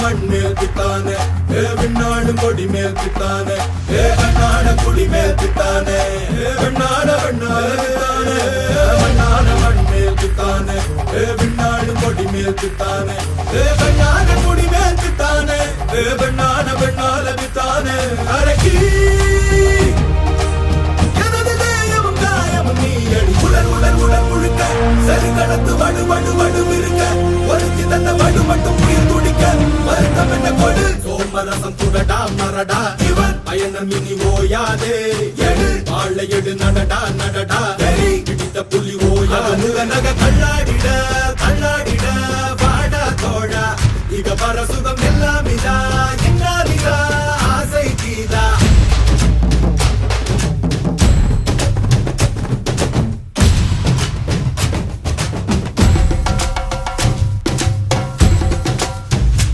மண்மேல் பித்தானே விண்ணாடும் கொடி மேல் பித்தானே கண்ணாட குடி மேல் பித்தானே வெண்ணாட வெண்ணாட பித்தானே மண்ணாட மண்மேல் பித்தானே விண்ணாடும் கொடி மேல் பித்தானே கண்ணாட குடி மேல் பித்தானே வெண்ணாட வெண்ணாட பித்தானே அரக்கி சரி கடத்து வடு வடு வடு இருக்க ஒருத்தி தந்த வடு மட்டும் உயிர் துடிக்க மருத்தம் என்ன கொடு சோமரசம் துடடா மரடா இவன் பயணம் இனி ஓயாதே எடு வாழை எடு நடடா நடடா வெறி பிடித்த புலி ஓயா நக கள்ளாடிட கள்ளாடிட வாடா தோடா இக பர சுகம் எல்லாம் இதா இன்னாலிதா ஆசை கீதா